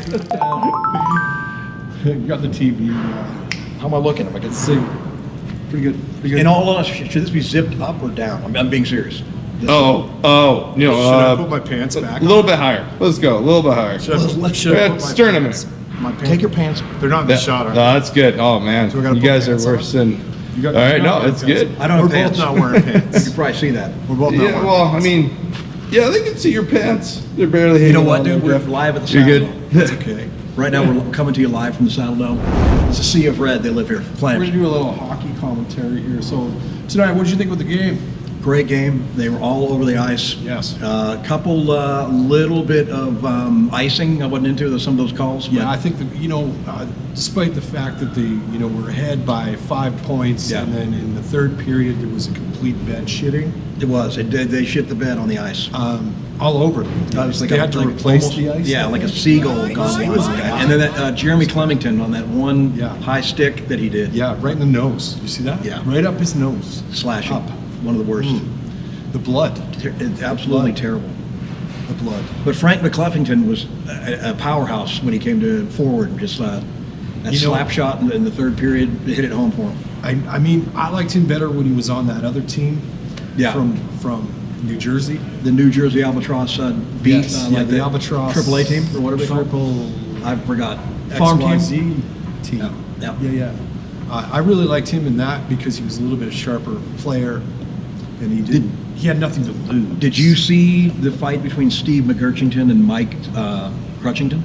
You got the TV. How am I looking? Am I getting See, pretty good. Pretty good. In all honesty, should this be zipped up or down? I'm being serious. Should I put my pants back? A little bit higher. Let's go. A little bit higher. Should I put my Sternum. pants? My pants? Take your pants. They're not in the shot. No, that's good. Oh man, So we gotta you put guys are pants on? worse than. You got- All right, you're no, not it's wearing good. pants. I don't We're have pants. both not wearing You pants. can probably see that. We're both not Yeah, wearing well, I pants. mean, yeah, they can see your pants. They're barely. You know hanging what, on dude? there, We're Jeff. live at the You're Saddle good. Dome. It's okay. Right now, we're coming to you live from the Saddle Dome. It's a sea of red. They live here. We're Flames. gonna do a little hockey commentary here. So tonight, what did you think of the game? Great game. They were all over the ice. Yes. Couple little bit of icing I wasn't into some of those calls. Yeah, but I think that despite the fact that they were ahead by 5 points, Yeah. and then in the third period there was a complete bed shitting it was. It did. They shit the bed on the ice. all over them. It was They had to replace almost- the ice. Yeah, like a seagull gone by. And then that Jeremy Clemington on that one Yeah. high stick that he did. Yeah, right in the nose. You see that? Yeah. Right up his nose. Slashing. Up. One of the worst. The blood. It's absolutely Blood. terrible. The blood. But Frank McCleffington was a powerhouse when he came to forward. Just that slap shot in the third period hit it home for him. I mean, I liked him better when he was on that other team. Yeah. From New Jersey. The New Jersey Albatross beat Yes, like the Albatross AAA team or whatever they call it. Triple I forgot. Farm team. XYZ team. Yeah. Yeah. I really liked him in that because he was a little bit sharper player, and he had nothing to lose. Did you see the fight between Steve McGurchington and Mike Crutchington?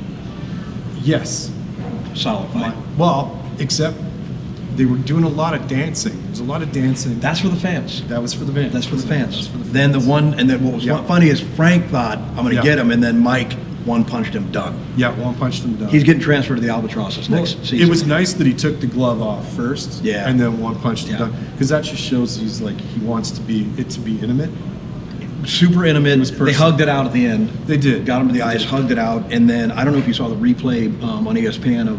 Yes. Solid fight. Well, except they were doing a lot of dancing. There was a lot of dancing. That's for the fans. That was for the fans. That's for the fans. That's for the fans. Then what was Yeah. funny is Frank thought, I'm going to Yeah. get him, and then Mike one-punched him, done. Yeah, one punched them down. He's getting transferred to the Albatrosses next season. It was nice that he took the glove off first, Yeah. and then one punched him Yeah. down, because that just shows he wants it to be intimate. super intimate. was They personal. hugged it out at the end. They did. Got him to the ice, hugged it out, and then I don't know if you saw the replay on ESPN of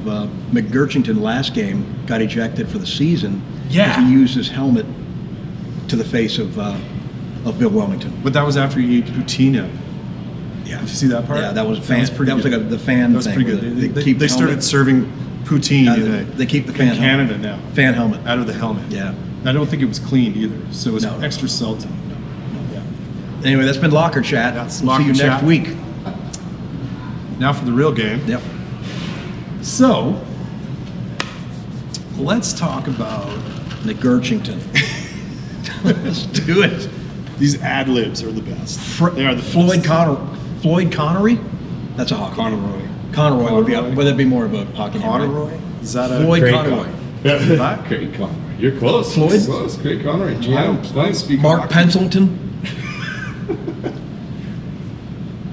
McGurchington last game got ejected for the season. Yeah. because he used his helmet to the face of Bill Wilmington. But that was after he ate poutine. Yeah, Did you see that part? Yeah, that was pretty That was good. like the fan That was thing. pretty where good. They keep They the started helmet. serving poutine Yeah, they keep the fan in Canada now, fan helmet. out of the helmet. Yeah. I don't think it was cleaned either, so it was No. extra salty. Yeah. Anyway, that's been Locker Chat. That's We'll Locker see you Chat. next week. Now for the real game. Yep. So, let's talk about McGurchington. Let's do it. these ad libs are the best. They are the Floyd best. Floyd Connery? That's a hockey name. Conroy would that be more of a hockey name, right? Conroy? Is that a Floyd Great Conroy. What? Great Conroy. You're close. Floyd? You're close. Great Conroy. I don't speak Mark hockey. Penselton?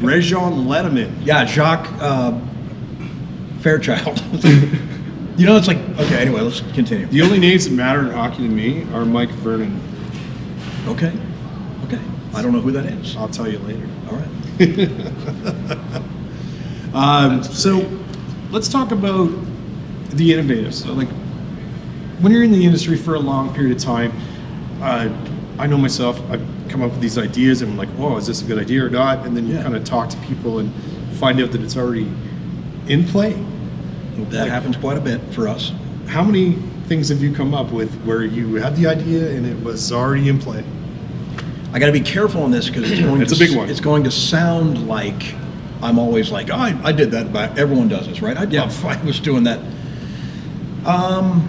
Rajon Letterman. Yeah, Jacques Fairchild. You know, it's like, okay, anyway, let's continue. The only names that matter in hockey to me are Mike Vernon. Okay. I don't know who that is. I'll tell you later. All right. So let's talk about the innovators. So, like, when you're in the industry for a long period of time, I know myself, I've come up with these ideas and I'm like, oh, is this a good idea or not? And then you kind of talk to people and find out that it's already in play. That happens quite a bit for us. How many things have you come up with where you had the idea and it was already in play? I got to be careful on this because It's a big one. It's going to sound like I'm always like, oh, I did that, but everyone does this, right? I was doing that. I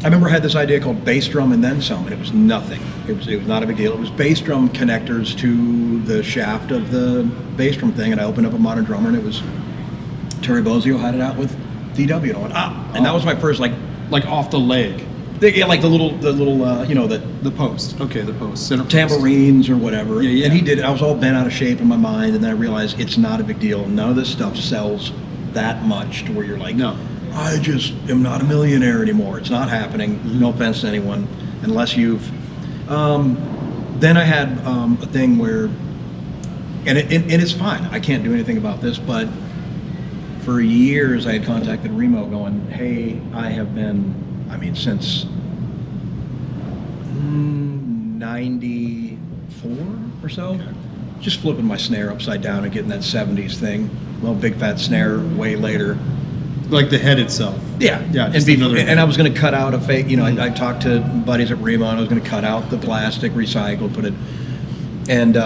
remember I had this idea called bass drum and then some, and it was nothing. It was not a big deal. It was bass drum connectors to the shaft of the bass drum thing, and I opened up a Modern Drummer, and it was Terry Bozzio had it out with DW, and I went, and that was my first Like off the leg. like the little The post. Okay, the post. Center post. tambourines or whatever. Yeah. And he did it. I was all bent out of shape in my mind, and then I realized it's not a big deal. None of this stuff sells that much to where you're like, No. I just am not a millionaire anymore. It's not happening. No offense to anyone, unless you've. Then I had a thing where, and it's fine. I can't do anything about this, but for years I had contacted Remo going, hey, I have been, since 94 or so, just flipping my snare upside down and getting that 70s thing. Well, big fat snare way later. Like the head itself. Yeah, Yeah, and, just another and I was going to cut out a fake. You know, I talked to buddies at Remo, and I was going to cut out the plastic, recycle, put it, and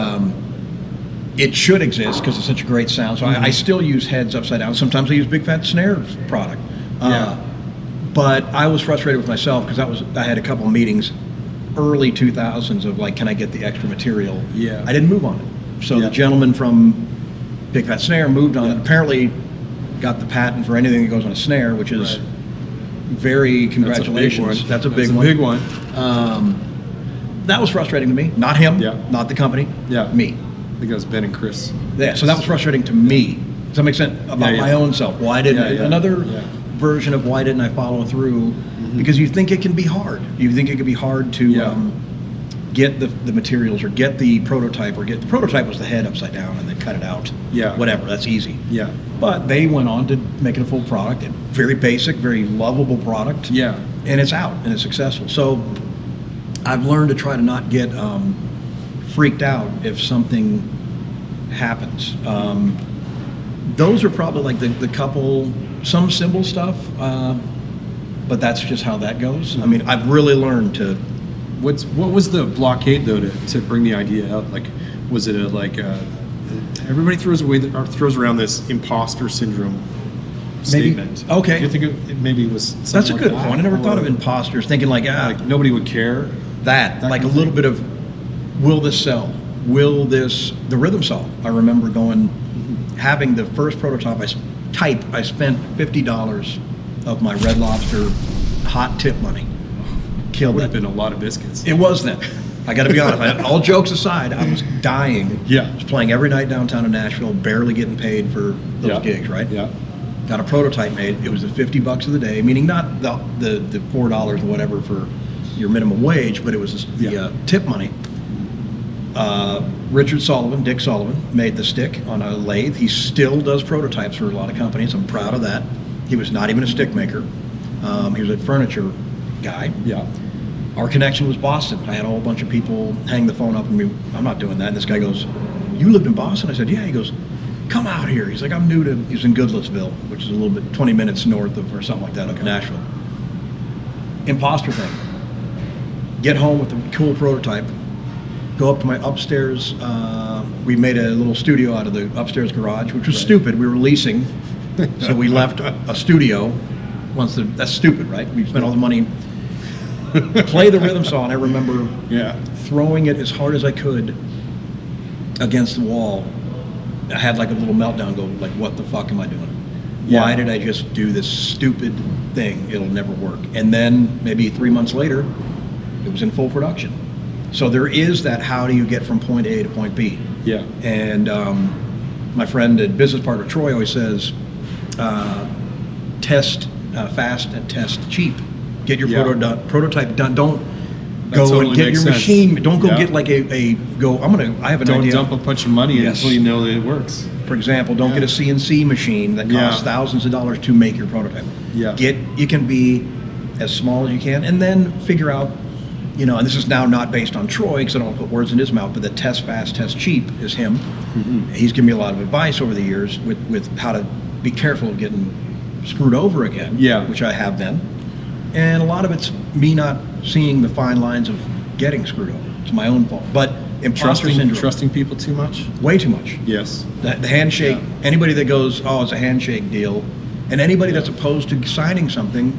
it should exist because it's such a great sound. So I still use heads upside down. Sometimes I use big fat snare product. But I was frustrated with myself because I had a couple of meetings, early 2000s of like, can I get the extra material? Yeah. I didn't move on it. So Yeah. the gentleman from Big Fat Snare moved on. Apparently, got the patent for anything that goes on a snare, which is Right. very congratulations. That's a big one. Big one. That was frustrating to me. Not him. Yeah. Not the company. Yeah. Me. I think that was Ben and Chris. Yeah. So that was frustrating to me. Does that make sense? About Yeah. my own self. Why didn't I? Yeah. Another Yeah. version of why didn't I follow through? Because you think it can be hard. You think it could be hard to Yeah. get the materials or get the prototype or get the prototype was the head upside down and then cut it out. Yeah. Whatever. That's easy. Yeah. But they went on to make it a full product, and very basic, very lovable product. Yeah. And it's out and it's successful. So I've learned to try to not get freaked out if something happens. Those are probably like the couple, some symbol stuff, but that's just how that goes. I mean, I've really learned to. What was the blockade though to bring the idea out? Like, was it everybody throws around this imposter syndrome statement? Okay. Do you think maybe it was? That's a something good like point. I that? never thought of Or, imposters, thinking like, like nobody would care. that That like a kind of little thing. bit of, will this sell? Will this, the rhythm saw? I remember having the first prototype. I spent $50 of my Red Lobster hot tip money. Killed Would it. have been a lot of biscuits. It was then. I got to be honest. All jokes aside, I was dying. Yeah. I was playing every night downtown in Nashville, barely getting paid for those Yeah. gigs, right? Yeah. Got a prototype made. It was the $50 of the day, meaning not the $4 or whatever for your minimum wage, but it was the Yeah. tip money. Dick Sullivan, made the stick on a lathe. He still does prototypes for a lot of companies. I'm proud of that. He was not even a stick maker. He was a furniture guy. Yeah. Our connection was Boston. I had a whole bunch of people hang the phone up and me, I'm not doing that. And this guy goes, you lived in Boston? I said, yeah. He goes, come out here. He's like, he's in Goodlettsville, which is a little bit, 20 minutes north of, or something like that, up in Nashville. Imposter thing. Get home with a cool prototype. Go up to my upstairs. We made a little studio out of the upstairs garage, which was stupid. We were leasing, so we left a studio. That's stupid, right? We spent all the money. Play the rhythm saw, and I remember throwing it as hard as I could against the wall. I had like a little meltdown, go like, what the fuck am I doing? Yeah. Why did I just do this stupid thing? It'll never work. And then maybe 3 months later, it was in full production. So there is that, how do you get from point A to point B? Yeah. And my friend and business partner Troy always says, test fast and test cheap. Get your prototype done. Don't go totally and get makes your sense. machine. Don't go Yeah. get like I have an Don't idea. dump a bunch of money Yes. until you know that it works. For example, don't get a CNC machine that costs thousands of dollars to make your prototype. Yeah. You can be as small as you can, and then figure out, and this is now not based on Troy, because I don't want to put words in his mouth, but the test fast, test cheap is him. Mm-hmm. He's given me a lot of advice over the years with how to be careful of getting screwed over again, which I have been. And a lot of it's me not seeing the fine lines of getting screwed over. It's my own fault. But imposter syndrome. Trusting people too much? Way too much. Yes. The handshake, anybody that goes, oh, it's a handshake deal, and anybody that's opposed to signing something,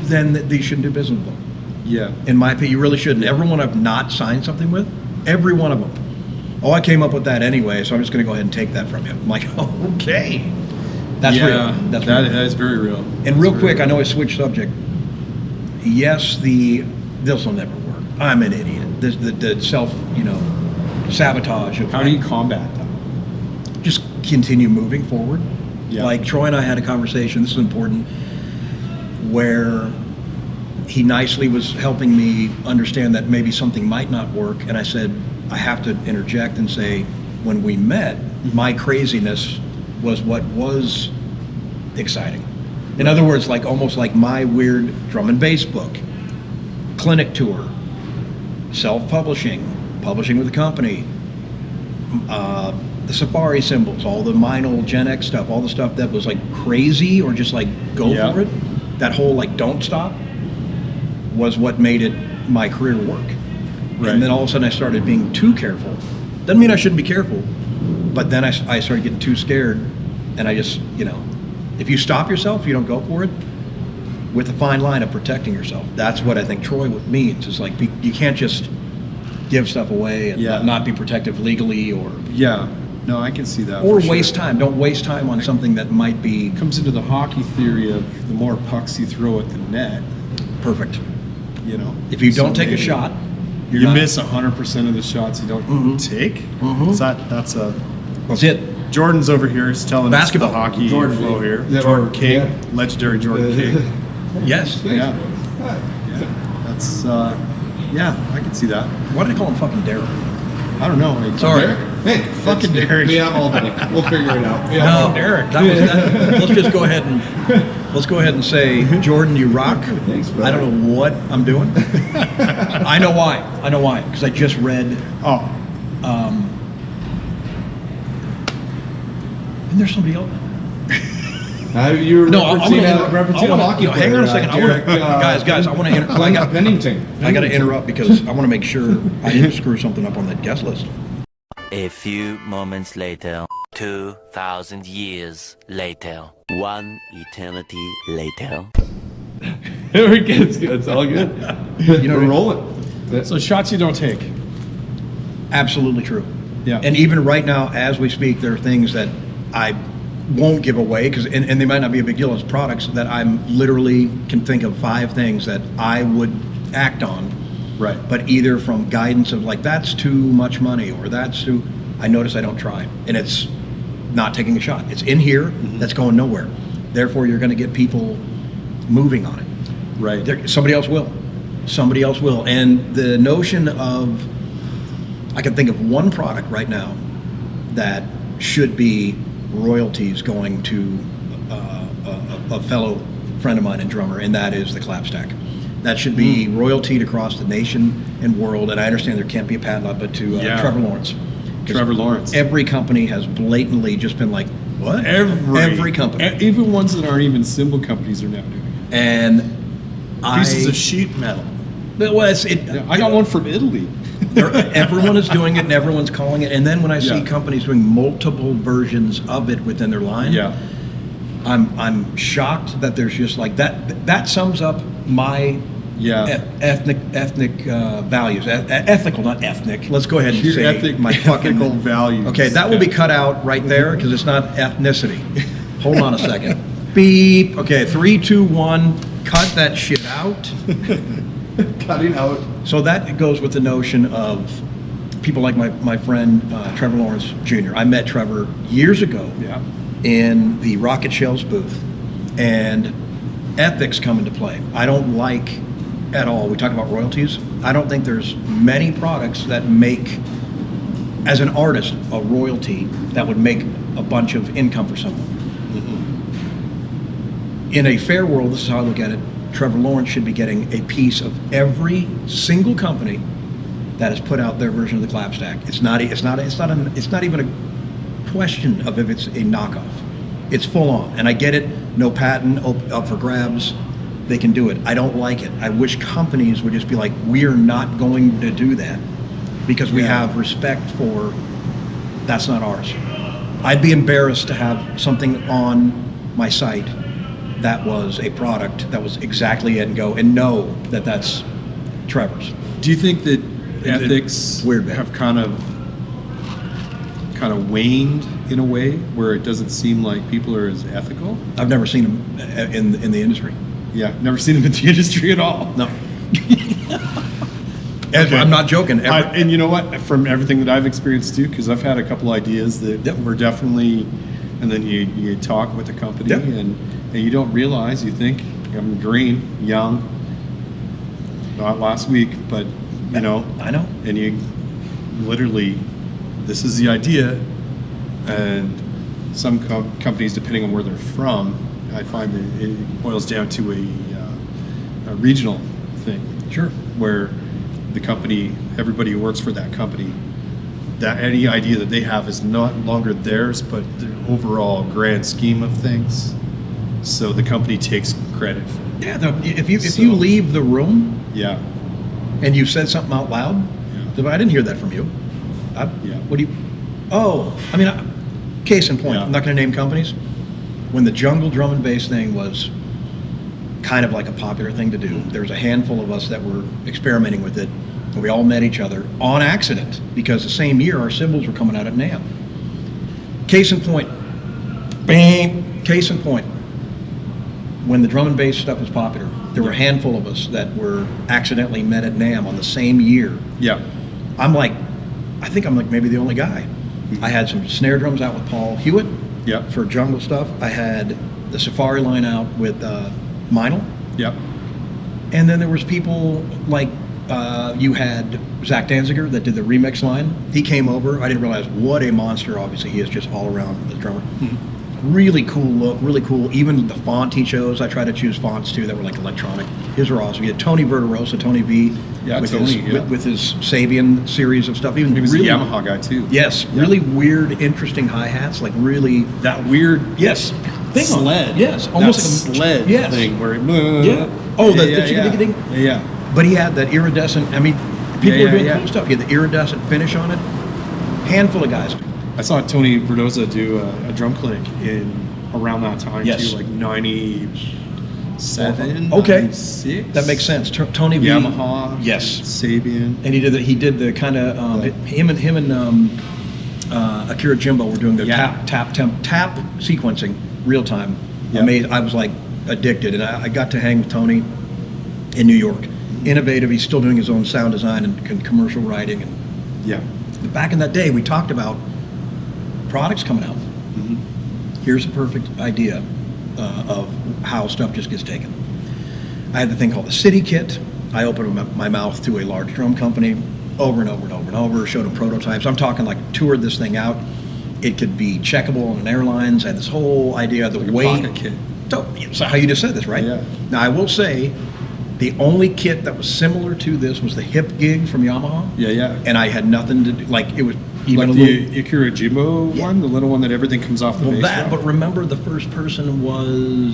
then they shouldn't do business with them. Yeah. In my opinion, you really shouldn't. Everyone I've not signed something with, every one of them. Oh, I came up with that anyway, so I'm just going to go ahead and take that from you. I'm like, oh, okay. That's real. That's real. That is very real. And real quick, I know I switched subject. Yes, this will never work. I'm an idiot. The self, sabotage of. How do you combat that? Just continue moving forward. Yeah. Like Troy and I had a conversation, this is important, where he nicely was helping me understand that maybe something might not work. And I said, I have to interject and say, when we met, my craziness was what was exciting. In other words, like almost like my weird drum and bass book, clinic tour, self-publishing, publishing with a company, the Safari symbols, all the Meinl Gen X stuff, all the stuff that was like crazy or just like go Yeah. for it, that whole like don't stop was what made it my career work. Right. And then all of a sudden I started being too careful. Doesn't mean I shouldn't be careful, but then I started getting too scared, and I just, if you stop yourself, you don't go for it, with a fine line of protecting yourself. That's what I think Troy means. It's like you can't just give stuff away and Yeah. not be protective legally or Yeah. No, I can see that. or for waste sure. time. Don't waste time on something that might be Comes into the hockey theory of the more pucks you throw at the net, perfect. If you So don't take a maybe shot, you not- miss 100% of the shots you don't take. Mhm. So that's a That's it. Jordan's over here is telling Basketball. us the hockey Jordan flow King. here. Yeah, Jordan or- King, yeah. legendary Jordan King. Yes. Yeah. That's yeah, I can see that. Why did I call him fucking Derek? I don't know. Sorry. Hey, Fucking it's Derek. Me, I'm all day. We'll figure it out. No, Derek. Let's just go ahead and say, Jordan, you rock. Thanks, brother. I don't know what I'm doing. I know why. Because I just read. Oh, And there's somebody else. You're No, I'm referencing gonna referencing a hockey player. hang on a second. Derek, Guys, I want to. Clinton Pennington. I got to interrupt because I want to make sure I didn't screw something up on that guest list. A few moments later, 2,000 years later, one eternity later. It's all good. We're rolling. so shots you don't take. Absolutely true. Yeah. And even right now, as we speak, there are things that I won't give away and they might not be a big deal as products that I'm literally can think of 5 things that I would act on. Right. But either from guidance of like, that's too much money or I notice I don't try. And it's not taking a shot. It's in here, that's going nowhere. Therefore, you're going to get people moving on it. Right. Somebody else will. And the notion of, I can think of one product right now that should be royalties going to a fellow friend of mine and drummer, and that is the clapstack. That should be royaltied across the nation and world, and I understand there can't be a patent on it, but to Yeah. Trevor Lawrence. 'Cause Trevor Lawrence. Every company has blatantly just been like, what? Every company. Even ones that aren't even symbol companies are now doing it. And Pieces of sheet metal. Yeah, I got one from Italy. everyone is doing it and everyone's calling it. And then when I see Yeah. companies doing multiple versions of it within their line, Yeah. I'm shocked that there's just like that. That sums up my Yeah. ethnic values. Ethical, not ethnic. Let's go ahead and Your say ethic, my fucking ethical values. Okay, that will be cut out right there because it's not ethnicity. Hold on a second. Beep. Okay, 3, 2, 1. Cut that shit out. Cutting out. So that goes with the notion of people like my friend Trevor Lawrence Jr. I met Trevor years ago Yeah. in the Rocket Shells booth, and ethics come into play. I don't like at all, we talk about royalties, I don't think there's many products that make, as an artist, a royalty that would make a bunch of income for someone. In a fair world, this is how I look at it, Trevor Lawrence should be getting a piece of every single company that has put out their version of the clapstack. It's not even a question of if it's a knockoff. It's full on, and I get it. No patent up for grabs. They can do it. I don't like it. I wish companies would just be like, we're not going to do that because we have respect for. That's not ours. I'd be embarrassed to have something on my site that was a product that was exactly it and go and know that that's Trevor's. Do you think that ethics weird, man. have kind of waned in a way where it doesn't seem like people are as ethical? I've never seen them in the industry. Yeah, never seen them in the industry at all. No. I'm not joking. And you know what? From everything that I've experienced too, because I've had a couple ideas that Yep. were definitely, and then you talk with the company Yep. and you don't realize, you think I'm green, young, not last week, but you know, I know. and you literally, this is the idea, and some companies, depending on where they're from, I find that it boils down to a regional thing. Sure. Where the company, everybody who works for that company that any idea that they have is not longer theirs, but the overall grand scheme of things. So the company takes credit for it. Yeah, if you leave the room Yeah. and you said something out loud, Yeah. I didn't hear that from you. Yeah. What do you? Oh, I mean, case in point. Yeah. I'm not going to name companies. When the jungle drum and bass thing was kind of like a popular thing to do, there was a handful of us that were experimenting with it, and we all met each other on accident because the same year our cymbals were coming out at NAMM. Case in point. Bam. Case in point. When the drum and bass stuff was popular, there were a handful of us that were accidentally met at NAMM on the same year. Yeah. I think I'm like maybe the only guy. I had some snare drums out with Paul Hewitt Yeah. for jungle stuff. I had the Safari line out with Meinl. Yeah. And then there was people like you had Zach Danziger that did the remix line. He came over. I didn't realize what a monster, obviously, he is just all around as a drummer. Really cool look, really cool. Even the font he chose, I try to choose fonts too that were like electronic. His were awesome. You had Tony Verderosa, Tony V, Yeah, with, Tony, his, yeah. with his Sabian series of stuff. Even He was really, a Yamaha guy too. Yes, Yeah. really weird, interesting hi-hats, like really, That weird yes, thing on it. sled. Yes, That almost like a sled yes. thing where Yeah. Oh, the yeah, chicken-ding-ding? yeah. Yeah. But he had that iridescent, I mean, people Yeah, were doing yeah. cool stuff. He had the iridescent finish on it. Handful of guys. I saw Tony Verdoza do a drum clinic in around that time Yes. too, like 97, Okay. 96. That makes sense. Tony V. Yamaha, Yes. Sabian. And he did the kind of him and Akira Jimbo were doing the Yeah. tap sequencing real time. Yeah. Amazing. I was like addicted, and I got to hang with Tony in New York. Innovative. He's still doing his own sound design and commercial writing. And Yeah. back in that day, we talked about products coming out. Here's a perfect idea of how stuff just gets taken. I had the thing called the City Kit. I opened my mouth to a large drum company over and over and over and over, showed them prototypes. I'm talking like toured this thing out. It could be checkable on an airlines. I had this whole idea of the Like a weight. pocket kit. So how you just said this, right? Yeah. Now I will say, the only kit that was similar to this was the Hip Gig from Yamaha. Yeah, yeah. And I had nothing to do, like it was even Like a little. the Akira Jimbo Yeah. one, the little one that everything comes off the Well, bass that, drum? but remember the first person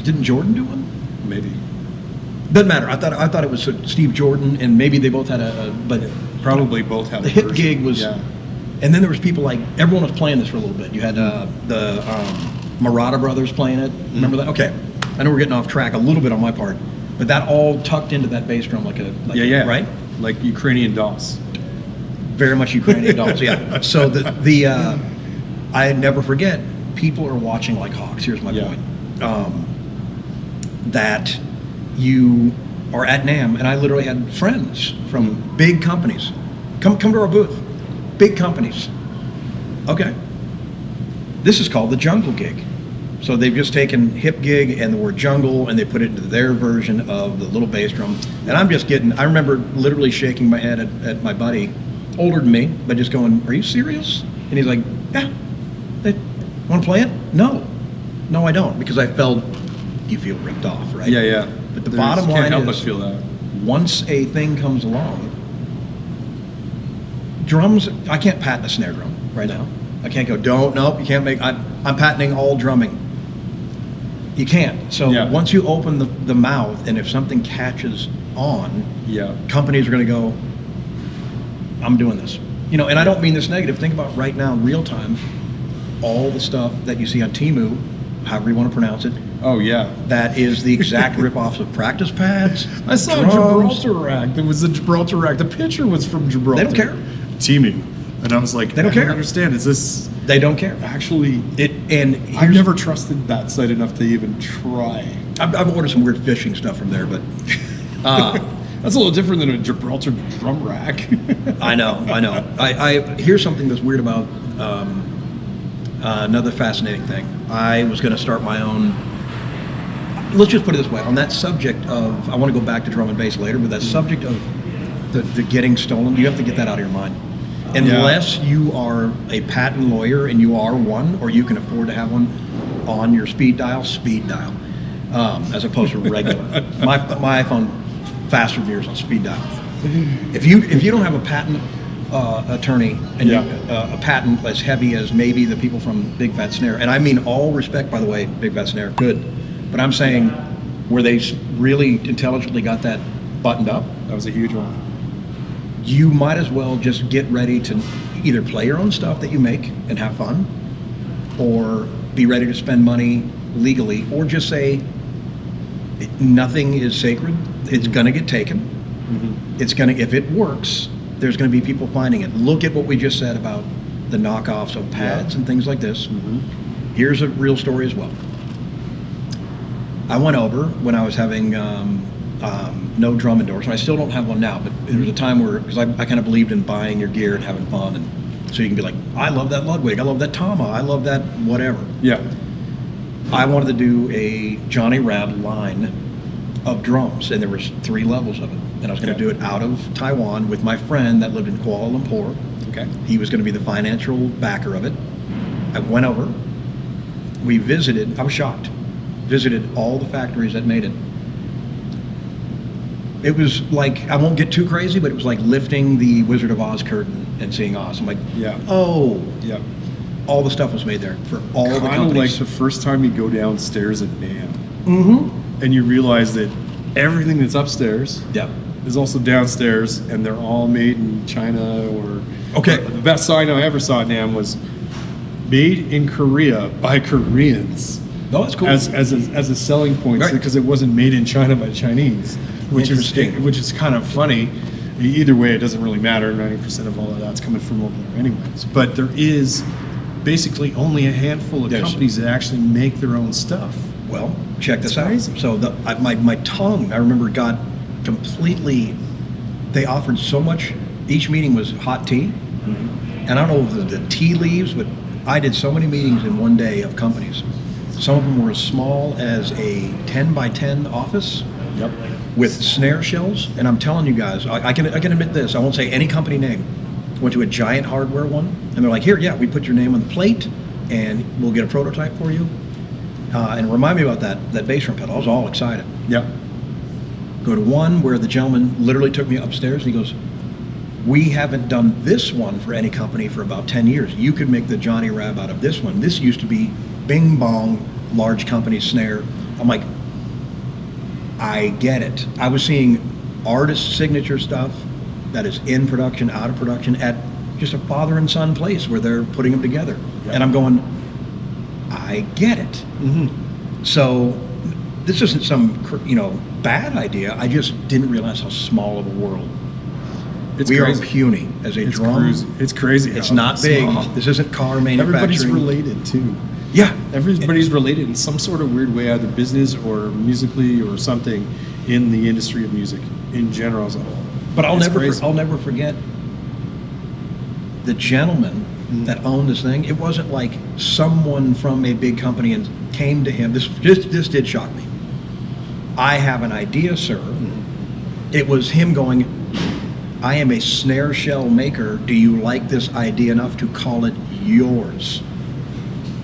didn't Jordan do one? Maybe. Doesn't matter. I thought it was Steve Jordan, and maybe they both had but Probably both have the a Hip version. Gig was, Yeah. and then there was people like, everyone was playing this for a little bit. You had the Murata brothers playing it. Remember that? Okay. I know we're getting off track a little bit on my part, but that all tucked into that bass drum Yeah. right? Like Ukrainian dolls. Very much Ukrainian dolls, yeah. So I never forget, people are watching like hawks. Here's my Yeah. point. That you are at NAMM, and I literally had friends from big companies come to our booth. Big companies. Okay. This is called the Jungle Gig. So they've just taken Hip Gig and the word jungle, and they put it into their version of the little bass drum. And I remember literally shaking my head at my buddy, older than me, but just going, "Are you serious?" And he's like, "Yeah. Want to play it?" No, I don't, because I felt, you feel ripped off, right? Yeah, yeah. But the bottom line can't help is, but feel that. once a thing comes along, drums, I can't patent a snare drum right now. I can't go, nope, you can't make, I'm patenting all drumming. You can't. So Yeah. once you open the mouth, and if something catches on, Yeah. companies are going to go, I'm doing this. And I don't mean this negative. Think about right now in real time, all the stuff that you see on Temu, however you want to pronounce it, Oh, yeah. that is the exact rip-offs of practice pads. I saw a drums. Gibraltar rack. There was a Gibraltar rack. The picture was from Gibraltar. They don't care. Teaming. And I was like, They don't I care. don't understand. Is this They don't care. actually... And I've never trusted that site enough to even try. I've ordered some weird fishing stuff from there, but That's a little different than a Gibraltar drum rack. I know. I here's something that's weird about another fascinating thing. I was going to start my own. Let's just put it this way: on that subject of, I want to go back to drum and bass later, but that subject of the getting stolen, you have to get that out of your mind. Unless you are a patent lawyer, and you are one, or you can afford to have one on your speed dial, as opposed to regular. My iPhone faster than yours on speed dial. If you don't have a patent attorney and Yeah. a patent as heavy as maybe the people from Big Fat Snare. And I mean all respect, by the way, Big Fat Snare, good. But I'm saying where they really intelligently got that buttoned up, That was a huge one. you might as well just get ready to either play your own stuff that you make and have fun, or be ready to spend money legally, or just say nothing is sacred. It's gonna get taken. It's gonna, if it works, there's gonna be people finding it. Look at what we just said about the knockoffs of pads and things like this. Here's a real story as well. I went over when I was having no drum endorsement. I still don't have one now, but there was a time where, because I kind of believed in buying your gear and having fun, and so you can be like, I love that Ludwig, I love that Tama, I love that whatever. Yeah. I wanted to do a Johnny Rabb line of drums, and there was 3 levels of it, and I was going to do it out of Taiwan with my friend that lived in Kuala Lumpur. Okay. He was going to be the financial backer of it. I went over, we visited, I was shocked, visited all the factories that made it. It was like, I won't get too crazy, but it was like lifting the Wizard of Oz curtain and seeing Oz. I'm like, Yeah. oh, Yeah. all the stuff was made there for all the Kind of like companies. the first time you go downstairs at NAMM Mm-hmm. and you realize that everything that's upstairs Yeah. is also downstairs, and they're all made in China or. Okay. The best sign I ever saw at NAMM was made in Korea by Koreans. No, that's cool. As a selling point, Right. because it wasn't made in China by Chinese, which is kind of funny. Either way, it doesn't really matter. 90% of all of that's coming from over there, anyways. But there is basically only a handful of Yes. companies that actually make their own stuff. Well, check this It's out. crazy. So my tongue, I remember, got completely. They offered so much. Each meeting was hot tea, and I don't know the tea leaves, but I did so many meetings in one day of companies. Some of them were as small as a 10 by 10 office. Yep. With snare shells, and I'm telling you guys, I can admit this. I won't say any company name. Went to a giant hardware one, and they're like, "Here, yeah, we put your name on the plate, and we'll get a prototype for you." And remind me about that bass drum pedal. I was all excited. Yep. Go to one where the gentleman literally took me upstairs, and he goes, "We haven't done this one for any company for about 10 years. You could make the Johnny Rabb out of this one. This used to be Bing Bong, large company snare." I'm like, I get it. I was seeing artist signature stuff that is in production, out of production, at just a father and son place where they're putting them together. Yeah. And I'm going, I get it. So this isn't some bad idea. I just didn't realize how small of a world. It's We crazy. are puny as a It's drum. crazy. It's crazy. It's how not big. small. This isn't car manufacturing. Everybody's related too. Yeah. Everybody's related in some sort of weird way, either business or musically or something, in the industry of music in general as a whole. But I'll It's never crazy. forget the gentleman that owned this thing. It wasn't like someone from a big company and came to him. This did shock me. I have an idea, sir. It was him going, I am a snare shell maker. Do you like this idea enough to call it yours?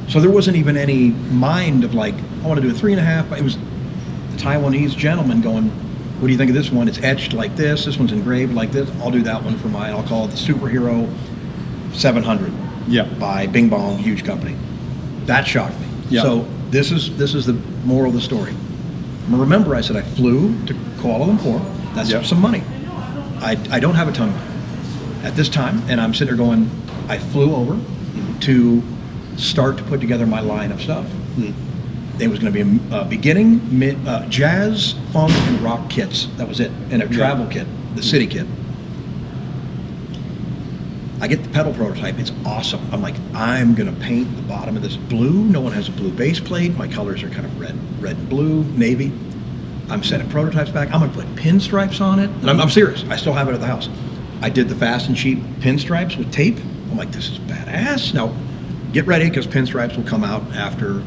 So there wasn't even any mind of like, I want to do a 3.5. It was the Taiwanese gentleman going, what do you think of this one? It's etched like this. This one's engraved like this. I'll do that one for mine. I'll call it the Superhero 700 Yeah. by Bing Bong, huge company. That shocked me. Yeah. So this is the moral of the story. Remember, I said I flew to Kuala Lumpur. That's Yeah. some money. I don't have a ton of money at this time, and I'm sitting there going, I flew over to start to put together my line of stuff. It was going to be a beginning, mid, jazz, funk, and rock kits. That was it, and a travel kit, the city kit. I get the pedal prototype. It's awesome. I'm like, I'm going to paint the bottom of this blue. No one has a blue base plate. My colors are kind of red and blue, navy. I'm sending prototypes back. I'm going to put pinstripes on it. And I'm serious. I still have it at the house. I did the fast and cheap pinstripes with tape. I'm like, this is badass. Now, get ready, because pinstripes will come out after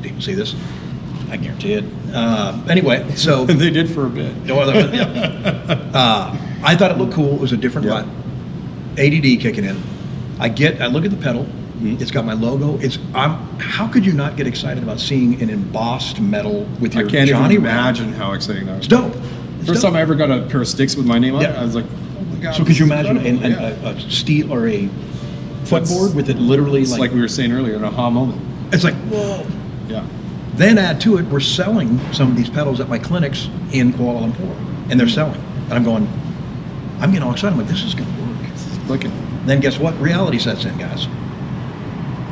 people see this. I guarantee it. Anyway, so They did for a bit. I thought it looked cool. It was a different Yeah. line. ADD kicking in. I look at the pedal. It's got my logo. How could you not get excited about seeing an embossed metal with I your can't Johnny even Rabb? imagine how exciting that was. It's dope. It's First dope. time I ever got a pair of sticks with my name on it, Yeah. I was like, oh my God. So could you imagine incredible. a steel or a That's- footboard with it literally It's like we were saying earlier, an aha moment. it's like, whoa. Yeah. Then add to it, we're selling some of these pedals at my clinics in Kuala Lumpur, and they're selling. And I'm going, I'm getting all excited. I'm like, this is going to work. Clicking. Then guess what? Reality sets in, guys.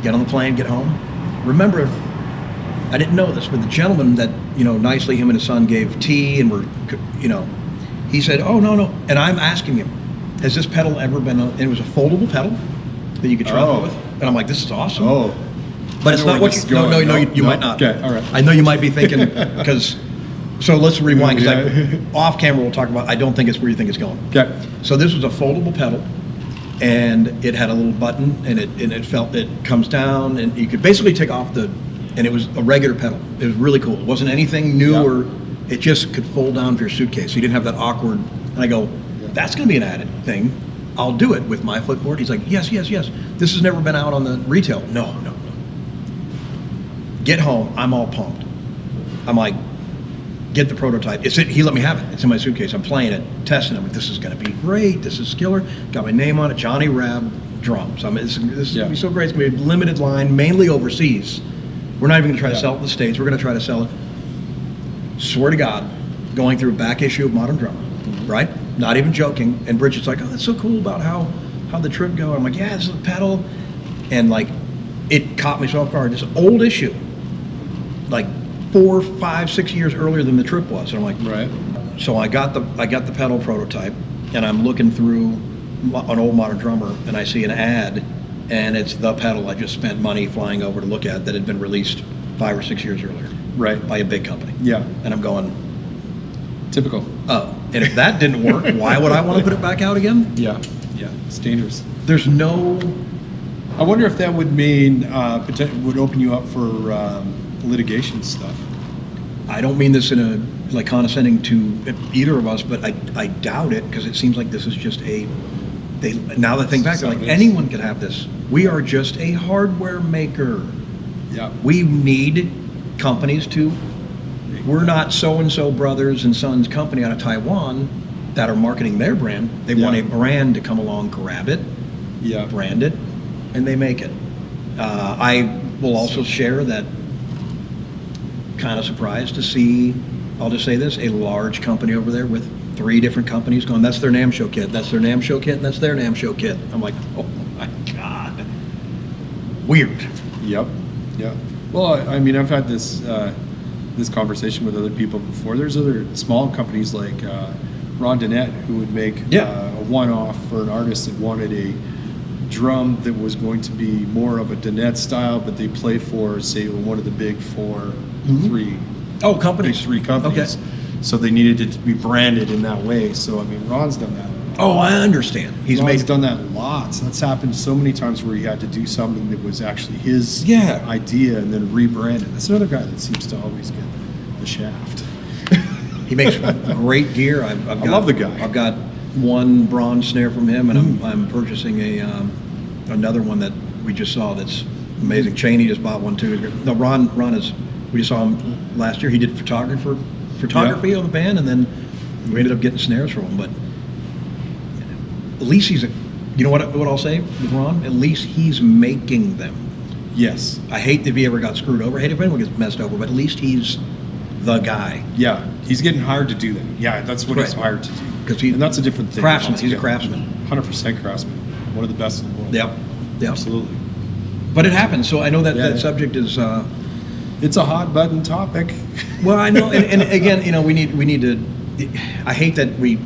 Get on the plane, get home. Remember, I didn't know this, but the gentleman that, nicely him and his son gave tea and he said, oh, no. And I'm asking him, has this pedal ever been, and it was a foldable pedal that you could travel Oh. with? And I'm like, this is awesome. Oh. But it's I know not where what this you, is no, going. you No, might not. okay, all right. I know you might be thinking, because, so let's rewind, because Yeah. off camera we'll talk about, I don't think it's where you think it's going. Okay. So this was a foldable pedal, and it had a little button, and it comes down, and you could basically take off and it was a regular pedal. It was really cool. It wasn't anything new, Yeah. or it just could fold down for your suitcase. So you didn't have that awkward, and I go, that's going to be an added thing. I'll do it with my footboard. He's like, yes. This has never been out on the retail. No. Get home, I'm all pumped. I'm like, get the prototype. He let me have it. It's in my suitcase. I'm playing it, testing it. I'm like, this is going to be great. This is killer. Got my name on it, Johnny Rabb drums. This is going to be so great. It's going to be a limited line, mainly overseas. We're not even going to try to sell it in the States. We're going to try to sell it, swear to God, going through a back issue of Modern Drummer, right? Not even joking. And Bridget's like, oh, that's so cool about how the trip go. I'm like, yeah, this is a pedal. And like, it caught me so off guard. This old issue, like 4, 5, 6 years earlier than the trip was. And I'm like, Right. So I got the pedal prototype, and I'm looking through an old Modern Drummer, and I see an ad, and it's the pedal I just spent money flying over to look at that had been released 5 or 6 years earlier. Right. By a big company. Yeah. And I'm going, Typical. oh, and if that didn't work, why would I want to put it back out again? Yeah. It's dangerous. There's no, I wonder if that would mean would open you up for litigation stuff. I don't mean this in a like condescending to either of us, but I doubt it, because it seems like this is just now that I think back, they're like, anyone could have this. We are just a hardware maker. Yeah. We need companies we're not so-and-so brothers and sons company out of Taiwan that are marketing their brand. They want a brand to come along, grab it, Yeah. brand it, and they make it. I will also share that, kind of surprised to see, I'll just say this, a large company over there with 3 different companies going, that's their NAMM show kit, that's their NAMM show kit, and that's their NAMM show kit. I'm like, oh my God. Weird. Yep. Well, I mean, I've had this conversation with other people before. There's other small companies like Ron Dennett who would make a one-off for an artist that wanted a drum that was going to be more of a Dennett style, but they play for, say, one of the big 4, 3. Oh, companies. 3 companies. Okay. So they needed it to be branded in that way. So I mean, Ron's done that. Oh, I understand. Ron's done that lots. That's happened so many times where he had to do something that was actually his idea and then rebrand it. That's another guy that seems to always get the shaft. He makes great gear. I love the guy. I've got one bronze snare from him, and I'm purchasing another one that we just saw that's amazing. Cheney just bought one too. No, Ron is. We just saw him last year. He did photography on the band, and then we ended up getting snares from him. But at least you know what I'll say with Ron? At least he's making them. Yes. I hate if he ever got screwed over. I hate if anyone gets messed over, but at least he's the guy. Yeah, he's getting hired to do that. Yeah, that's what he's hired to do. And that's a different thing. Craftsman. He's a craftsman. 100% craftsman. One of the best in the world. Yep. Absolutely. But it happens. So I know that subject is. It's a hot button topic. Well, I know, and again, we need to. I hate that we,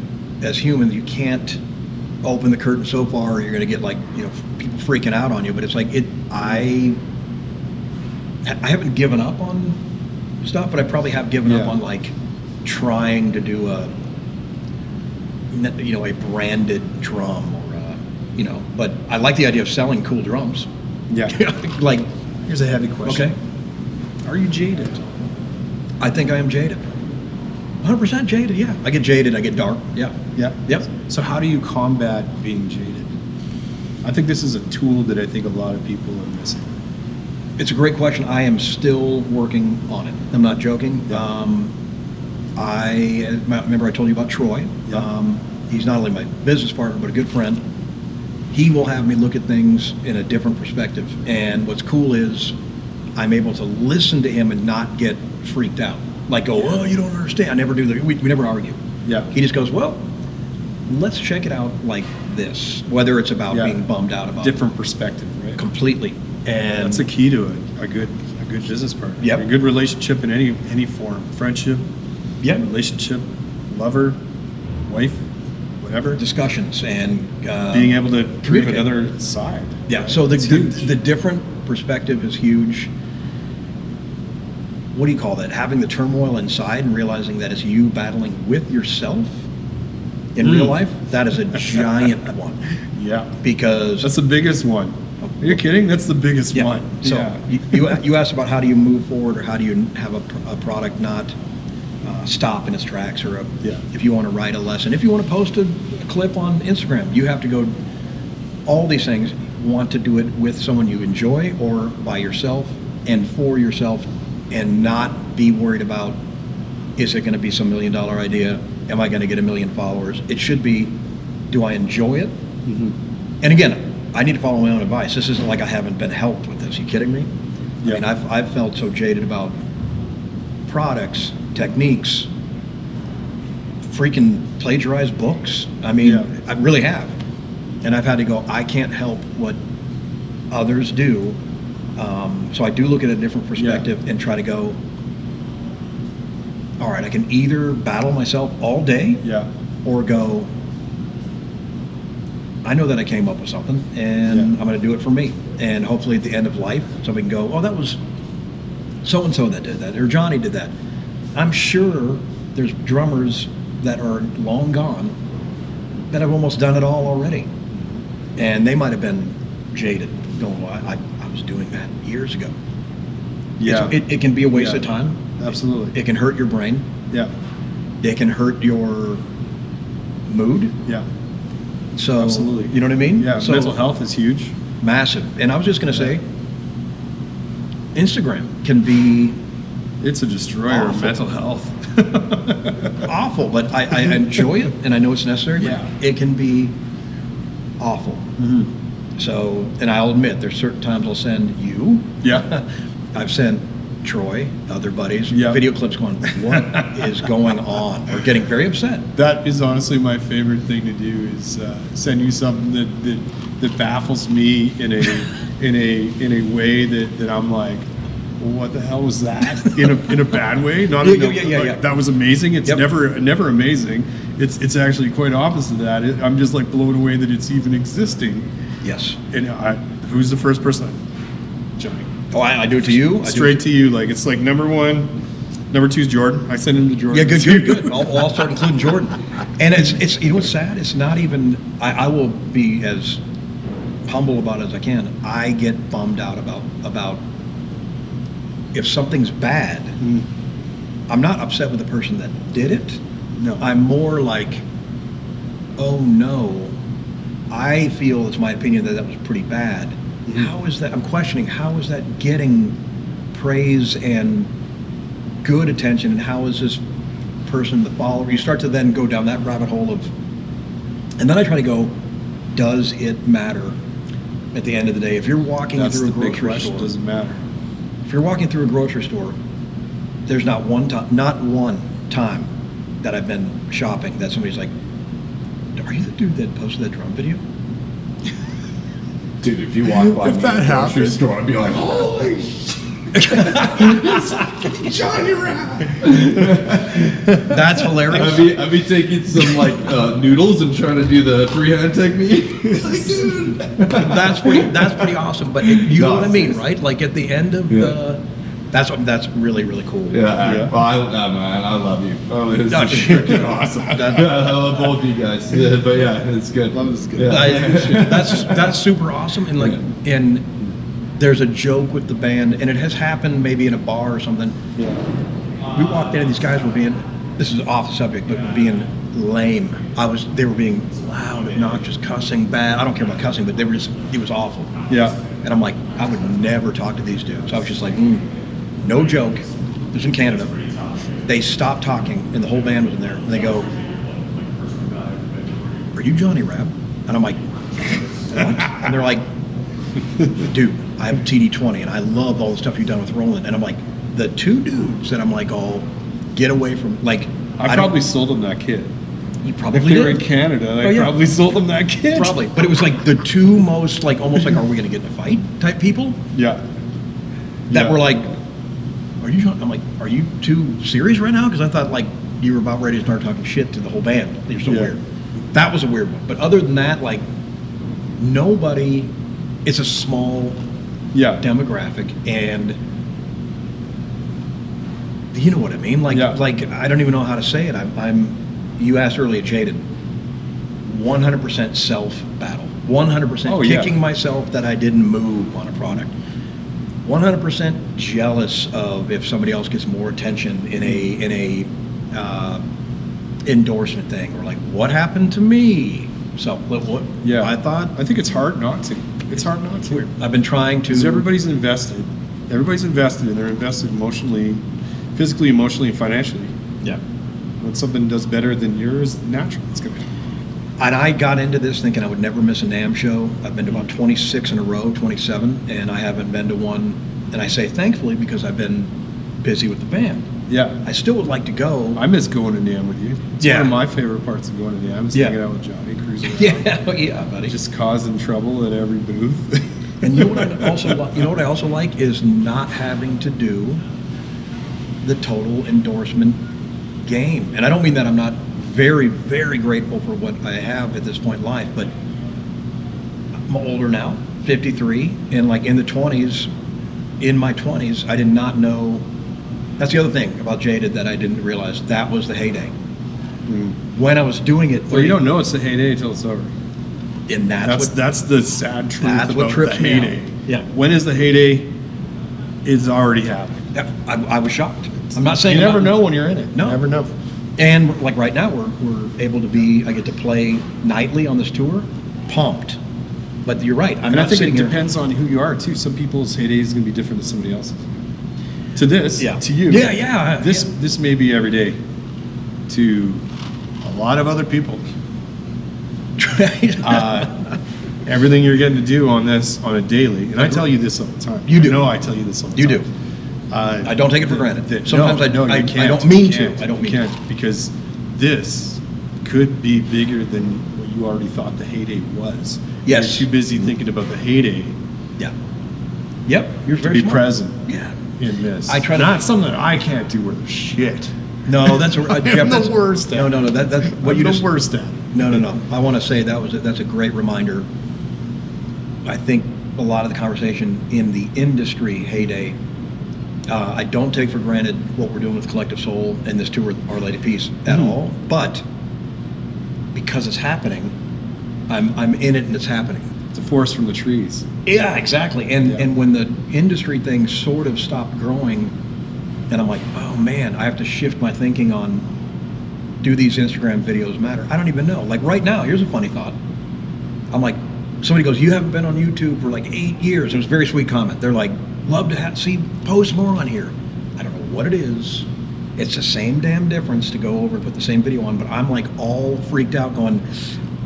as humans, you can't open the curtain so far, or you're going to get people freaking out on you. But it's like I haven't given up on stuff, but I probably have given up on trying to do a branded drum or But I like the idea of selling cool drums. Yeah. Here's a heavy question. Okay. Are you jaded? I think I am jaded. 100% jaded, yeah. I get jaded, I get dark, yeah. Yep. So how do you combat being jaded? I think this is a tool that I think a lot of people are missing. It's a great question. I am still working on it. I'm not joking. Yeah. I remember I told you about Troy. Yeah. he's not only my business partner, but a good friend. He will have me look at things in a different perspective. And what's cool is I'm able to listen to him and not get freaked out. Like, go, oh, you don't understand. I never do that. We never argue. Yeah. He just goes, well, let's check it out like this. Whether it's about Yeah. being bummed out about Different perspective, right? completely. And That's a key to it. A good business partner. Yep. A good relationship in any form. Friendship, yeah, relationship, lover, wife, whatever. discussions and Being able to prove communicate. another side. Yeah, so the It's huge. the different perspective is huge. What do you call that? Having the turmoil inside and realizing that it's you battling with yourself in real life, that is a giant one. Yeah. Because That's the biggest one. Are you kidding? That's the biggest yeah, one. so Yeah. you asked about how do you move forward or how do you have a product not stop in its tracks or Yeah. if you want to write a lesson. If you want to post a clip on Instagram, you have to go, all these things, want to do it with someone you enjoy or by yourself and for yourself and not be worried about, is it going to be some $1 million idea? Am I going to get 1 million followers? It should be, do I enjoy it? Mhm. And again, I need to follow my own advice. This isn't like I haven't been helped with this. You kidding me? Yeah. I mean, I've felt so jaded about products, techniques, freaking plagiarized books. I mean, Yeah. I really have. And I've had to go, I can't help what others do. So I do look at a different perspective and try to go, all right, I can either battle myself all day Yeah. or go, I know that I came up with something and Yeah. I'm going to do it for me. And hopefully at the end of life, somebody can go, oh, that was so-and-so that did that, or Johnny did that. I'm sure there's drummers that are long gone that have almost done it all already. And they might have been jaded, going, well, I was doing that years ago. Yeah. It can be a waste Yeah. of time. Absolutely. It can hurt your brain. Yeah. It can hurt your mood. Yeah. So, Absolutely. you know what I mean? Yeah. So, Mental health is huge. massive. And I was just going to say, Instagram can be It's a destroyer of Awful. mental health. awful, but I enjoy it and I know it's necessary. But Yeah. it can be awful. Mhm. So, and I'll admit, there's certain times I'll send you. Yeah. I've sent Troy, other buddies, Yeah. video clips going, what is going on? Or getting very upset. That is honestly my favorite thing to do is send you something that baffles me in a way that I'm like, well, what the hell was that? in a bad way? Not in Yeah. That was amazing. It's Yep. never amazing. It's actually quite opposite of that. I'm just like blown away that it's even existing. Yes. And who's the first person? Johnny. Oh, I do it to you? I do Straight to you. Like it's like number one. Number two is Jordan. I send him to Jordan. Yeah, good. I'll start including Jordan. And it's you know what's sad? It's not even, I will be as humble about it as I can. I get bummed out about if something's bad. Mm. I'm not upset with the person that did it. No. I'm more like, oh no, I feel, it's my opinion, that was pretty bad. Mhm. How is that, I'm questioning, how is that getting praise and good attention, and how is this person, the follower? You start to then go down that rabbit hole of, and then I try to go, does it matter at the end of the day? If you're walking That's through a the big grocery question. store, Doesn't matter. if you're walking through a grocery store, there's not one time that I've been shopping that somebody's like, are you the dude that posted that drum video? Dude, if you walk by If me that in the grocery happened- store, I'd be like, holy shit. Johnny Rabb. That's hilarious. I'd be taking some like noodles and trying to do the freehand technique. Like, dude. That's pretty awesome. But you know what I mean, it's- right? Like at the end of Yeah. that's really, really cool. Yeah, man, I love you. Oh, this No, is freaking awesome. that- I love both of you guys. Yeah, but yeah, it's good. Love is good. Yeah. That's super awesome. And like, and there's a joke with the band, and it has happened maybe in a bar or something. Yeah. We walked in and these guys were being, this is off the subject, but being lame. They were being loud, obnoxious, cussing, bad. I don't care about cussing, but they were just, it was awful. Yeah. And I'm like, I would never talk to these dudes. I was just like, no joke. It was in Canada. They stopped talking, and the whole band was in there. And they go, you Johnny Rabb? And I'm like, what? And they're like, dude, I have a TD20 and I love all the stuff you've done with Roland. And I'm like, the two dudes that I'm like, oh, get away from, like, I probably sold them that kid. You probably If they were in did. Canada, I probably sold them that kid. Probably. But it was like the two most, like, almost like, are we going to get in a fight type people Yeah. that Yeah. were like, are you, I'm like, are you two serious right now? Because I thought, like, you were about ready to start talking shit to the whole band. You're so Yeah. weird. That was a weird one. But other than that, like, nobody, it's a small Yeah. demographic, and you know what I mean? Like, Yeah. like I don't even know how to say it. You asked earlier, Jaded, 100% self battle, 100% Oh, yeah. kicking myself that I didn't move on a product, 100% jealous of if somebody else gets more attention in a endorsement thing, or like, what happened to me? So what? Yeah. I think it's hard not to. It's hard not to. weird. I've been trying to. Because everybody's invested. Everybody's invested, and they're invested emotionally, physically, emotionally, and financially. Yeah. When something does better than yours, naturally, it's gonna. And I got into this thinking I would never miss a NAMM show. I've been to about 26 in a row, 27, and I haven't been to one. And I say thankfully because I've been busy with the band. Yeah. I still would like to go. I miss going to NAMM with you. It's Yeah. one of my favorite parts of going to NAMM is Yeah. hanging out with Johnny, cruising around. Yeah, buddy. Just causing trouble at every booth. And you know what I also you know what I also like is not having to do the total endorsement game. And I don't mean that I'm not very, very grateful for what I have at this point in life, but I'm older now, 53, and like in my 20s, I did not know. That's the other thing about Jaded that I didn't realize. That was the heyday. When I was doing it, Well, you don't know it's the heyday until it's over. and That's the sad truth that's about what trips the me out. heyday. Yeah. When is the heyday? It's already happened. I was shocked. I'm not saying You never I'm know when you're in it. No. You never know. And like right now, we're able to I get to play nightly on this tour. Pumped. But you're right. I'm And I not think sitting it here. depends on who you are too. Some people's heyday is going to be different than somebody else's. To this, Yeah. to you, Yeah. This may be every day. To a lot of other people, everything you're getting to do on this on a daily, and I tell you this all the time. You do. No, I tell you this all the You time. do. I don't take it for granted. Sometimes no, I no, you I can't. don't mean You to. can't. I don't You mean to. can't, because this could be bigger than what you already thought the heyday was. Yes. You're too busy thinking about the heyday Yeah. Yep. You're to very be smart. present Yeah. in this. I try to- Not something that I can't do worth shit. No, that's Jeff, I'm the that's- worst at No, that's what I'm you the just. worst at. No. I want to say that's a great reminder. I think a lot of the conversation in the industry heyday, I don't take for granted what we're doing with Collective Soul and this tour, Our Lady Peace, at all. But because it's happening, I'm in it and it's happening. It's a forest from the trees. Yeah, exactly. And Yeah. and when the industry thing sort of stopped growing, and I'm like, oh man, I have to shift my thinking on, do these Instagram videos matter? I don't even know. Like right now, here's a funny thought. I'm like, somebody goes, you haven't been on YouTube for like 8 years. It was a very sweet comment. They're like, love to see post more on here. I don't know what it is. It's the same damn difference to go over and put the same video on, but I'm like all freaked out going,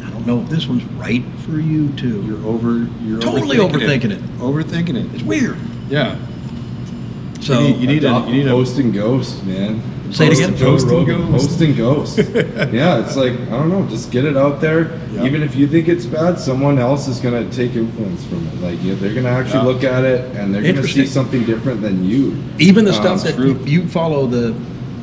I don't know if this one's right for you too. You're Totally overthinking it. Overthinking it. It's weird. Yeah. So you need a Post and ghost, man. Say it again? Joe Post and Rogan, ghost. Post and ghost. Yeah, it's like, I don't know, just get it out there. Yeah. Even if you think it's bad, someone else is going to take influence from it. Like, yeah, they're going to actually Yeah. look at it and they're going to see Interesting. something different than you. even the stuff it's that true. you follow, the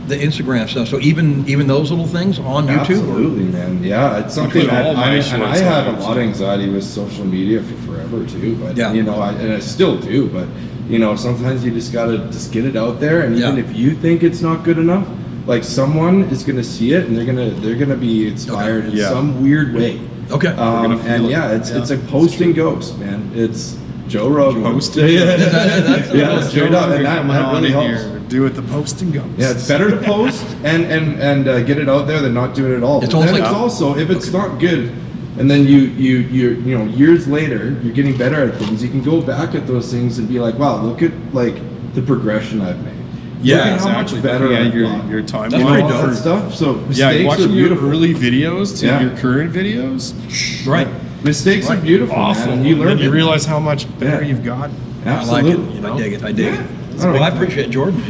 Instagram stuff. So even those little things on YouTube. Absolutely, man. Yeah, it's something put that all my I shorts had on a lot of anxiety with social media for forever too. But Yeah. you know, and I still do. But you know, sometimes you just gotta just get it out there. And even Yeah. if you think it's not good enough, like someone is gonna see it and they're gonna be inspired in Yeah. some weird way. Okay. gonna feel And it. yeah, it's Yeah. a post and ghost, man. It's Joe Rogan. Post Yeah, and yeah, That's- yeah, straight up, and that coming on really in helps. here. Do it the post and ghost. Yeah, it's better to post and get it out there than not do it at all. It's But almost then like- it's also, if it's not good, and then you know, years later you're getting better at things, you can go back at those things and be like, wow, look at like the progression I've made. Yeah, Look at how much exactly. better Looking at I've your gotten. your timeline. That's pretty all dope. that stuff. So Yeah, mistakes are watching your beautiful. early videos to Yeah. your current videos. Right. Mistakes are beautiful, Awful. man. And you learn. Then you it. realize how much better Yeah. you've gotten. Absolutely. I like it. I dig it. I dig it. All Well, I right. appreciate Jordan.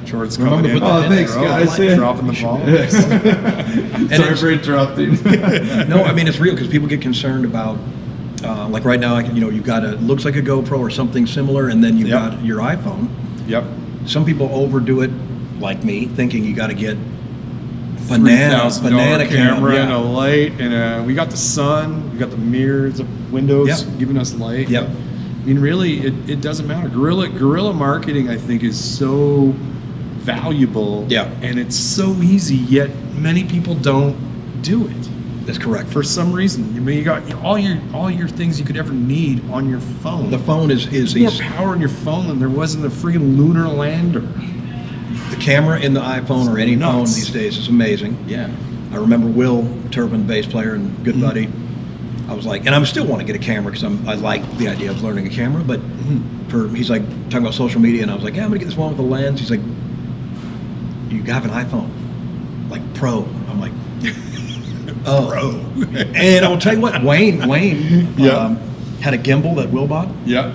Jordan's Remember coming in. to put that in thanks, there. guys. Like, Dropping the ball. Sorry it's- for interrupting. No, I mean it's real because people get concerned about, like right now, you've got looks like a GoPro or something similar, and then you've Yep. got your iPhone. Yep. Some people overdo it, like me, thinking you got to get $3,000 banana camera yeah. and a light, and we got the sun, we got the mirrors, the windows Yep. giving us light. Yep. I mean, really, it doesn't matter. Guerrilla marketing, I think, is so valuable. Yeah. And it's so easy, yet many people don't do it That's correct. for some reason. I mean, you got all your things you could ever need on your phone. The phone is There's more power in your phone than there was in the freaking lunar lander. the camera in the iPhone or any phone Nuts. these days is amazing. Yeah. I remember Will Turpin, bass player and good buddy. I was like, and I still want to get a camera because I like the idea of learning a camera. But he's like talking about social media, and I was like, yeah, I'm gonna get this one with a lens. He's like, you have an iPhone, like Pro. I'm like, oh. Pro. And I'll tell you what, Wayne Yeah. had a gimbal that Will bought. Yeah.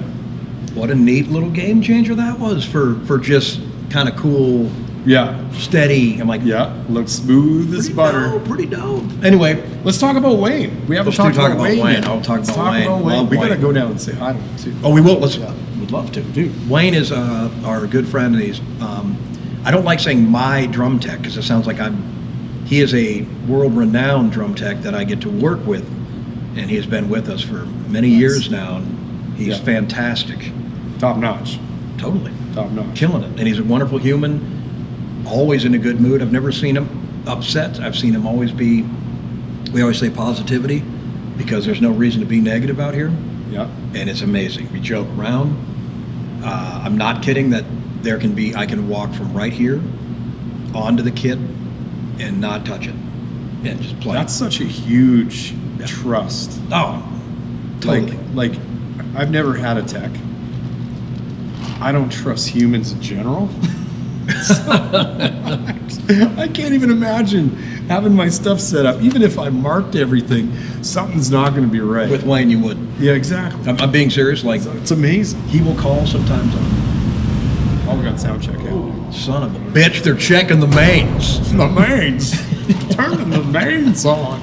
What a neat little game changer that was for just kind of cool, Yeah. steady. I'm like, Yeah. Looks smooth as pretty butter. dope, pretty dope. Anyway, Let's talk about Wayne. We haven't Let's do talked talk about about Wayne. Wayne. yet. I'll talk Let's about Wayne. Love We gotta Wayne. go down and say hi to him too. oh, we will. Let's. Would love to. Dude, Wayne is our good friend, and he's. I don't like saying my drum tech because it sounds like he is a world-renowned drum tech that I get to work with, and he has been with us for many years now. And he's Yeah. fantastic. Top notch. Totally. Top notch. Killing it. And he's a wonderful human, always in a good mood. I've never seen him upset. I've seen him always be, we always say positivity, because there's no reason to be negative out here. Yeah. And it's amazing. We joke around. I'm not kidding that I can walk from right here onto the kit and not touch it and just play. That's such a huge trust. oh, totally. Like, I've never had a tech. I don't trust humans in general. I can't even imagine having my stuff set up. Even if I marked everything, something's not going to be right. With Wayne, you would. Yeah, exactly. I'm being serious. Like, It's amazing. he will call sometimes. Oh, we got sound check out. Son of a bitch, they're checking the mains. The mains. Turning the mains on.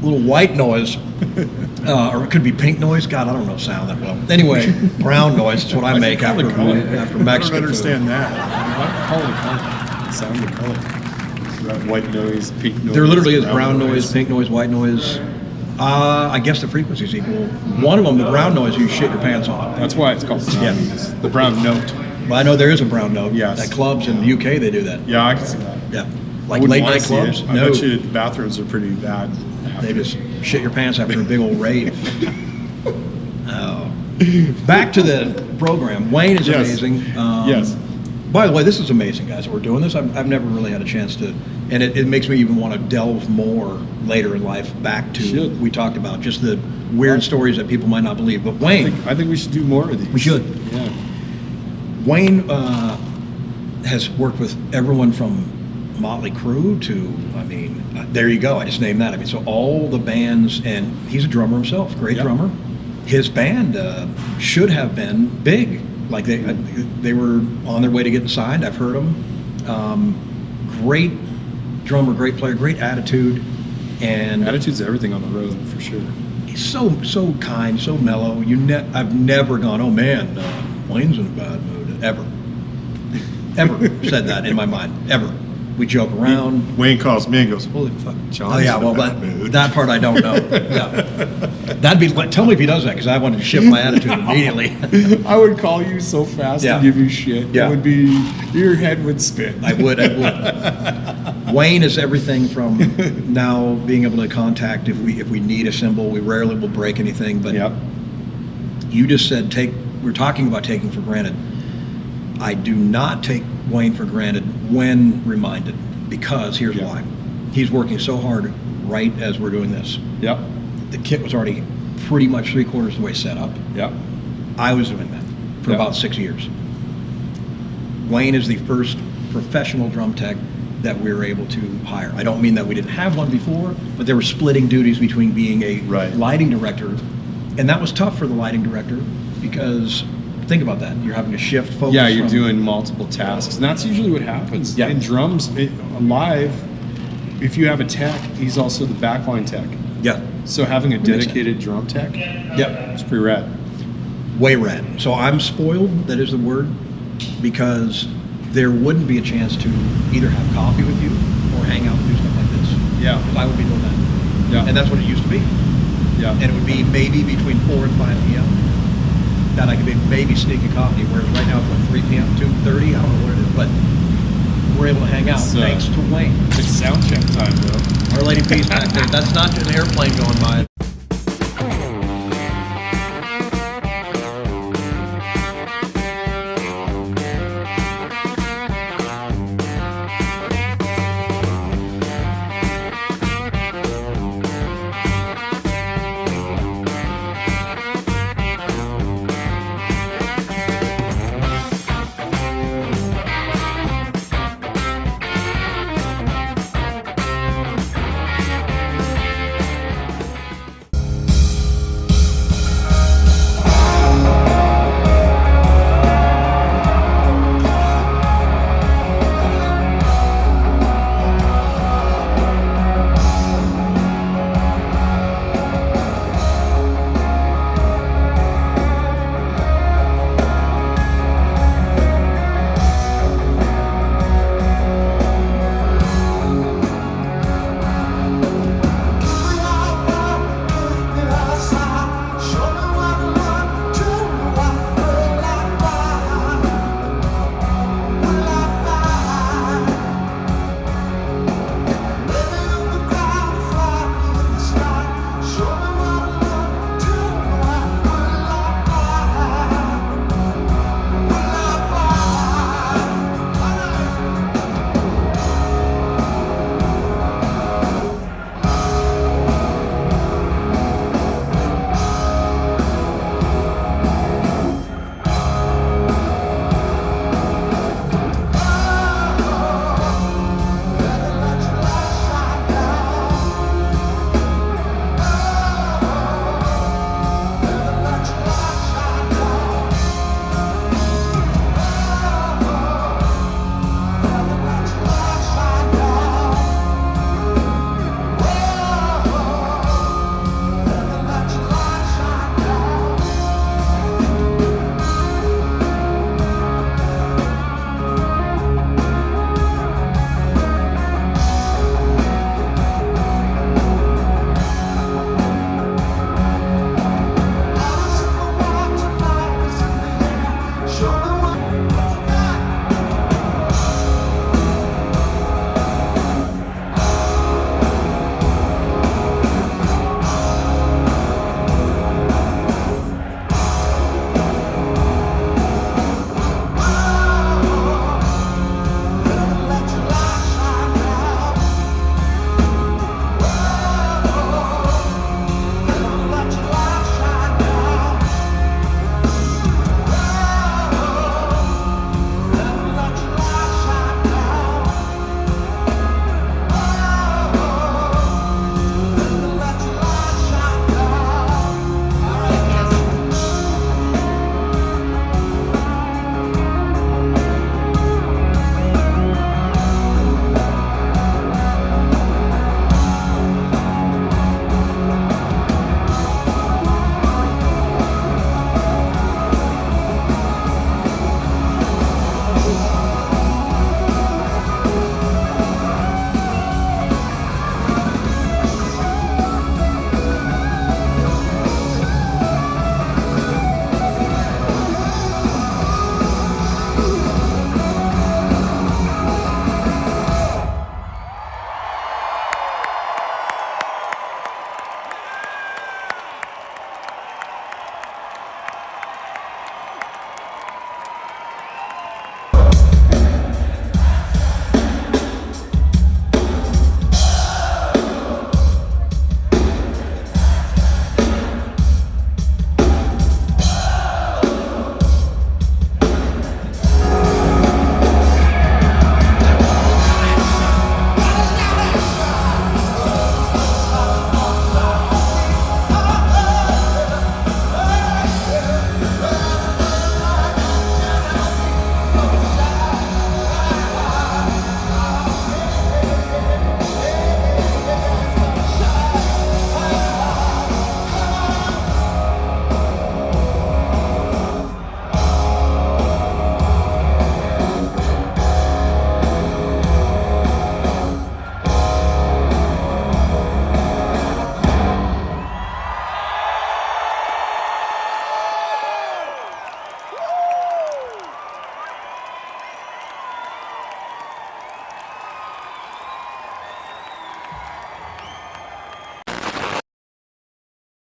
Little white noise, or it could be pink noise. God, I don't know sound that well. Anyway, brown noise is what I make after Mexican I don't understand food. that. Color. Sound the color. That white noise, pink noise. There literally is brown noise, pink noise, white noise. I guess the frequencies equal. One of them, the brown noise, you shit your pants on. That's why it's called sound. Yeah. The brown note. But I know there is a brown note. Yes. At clubs in the UK, they do that. Yeah, I can see that. Yeah. I Like wouldn't late wanna night see clubs. it. I No. bet you the bathrooms are pretty bad. They just shit your pants after a big old rave. Oh. Back to the program. Wayne is Yes. amazing. Yes. By the way, this is amazing, guys. We're doing this. I've never really had a chance to, and it makes me even want to delve more later in life back to Should. we talked about just the weird stories that people might not believe. But Wayne, I think we should do more of these. we should. Yeah. Wayne has worked with everyone from Motley Crue to, I mean, there you go. I just named that. I mean, so all the bands, and he's a drummer himself, great Yep. drummer. His band should have been big. Like they were on their way to getting signed. I've heard them. Great drummer, great player, great attitude, and Attitude's everything on the road for sure. he's so kind, so mellow. I've never gone, oh man, Wayne's in a bad mood ever. Ever said that in my mind, ever. We joke around. Wayne calls me and goes, "Holy fuck, John." Oh yeah, well that part I don't know. Yeah, that'd be. Tell me if he does that because I want to shift my attitude immediately. I would call you so fast Yeah. and give you shit. Yeah. It would be your head would spin. I would. Wayne is everything from now being able to contact if we need a cymbal. We rarely will break anything, but Yep. you just said we're talking about taking for granted. I do not take Wayne for granted when reminded, because here's Yeah. why. He's working so hard right as we're doing this. Yep. The kit was already pretty much 3/4 of the way set up. Yep. I was doing that for Yeah. about 6 years. Wayne is the first professional drum tech that we were able to hire. I don't mean that we didn't have one before, but they were splitting duties between being a Right. lighting director, and that was tough for the lighting director because think about that. You're having to shift focus. Yeah, you're from- doing multiple tasks, and that's usually what happens. Yeah. In drums, live, if you have a tech, he's also the backline tech. Yeah. So having a Makes sense. dedicated drum tech, Yep. it's pretty rad. Way rad. So I'm spoiled, that is the word, because there wouldn't be a chance to either have coffee with you or hang out and do stuff like this. Yeah. Because I would be doing that. Yeah. And that's what it used to be. Yeah. And it would be maybe between 4 and 5 p.m. that I could be maybe sneaking coffee, whereas right now it's like 3 p.m., 2:30, I don't know what it is, but we're able to hang out It's, thanks to Wayne. It's sound check time, though. Our Lady Peace back there. That's not an airplane going by.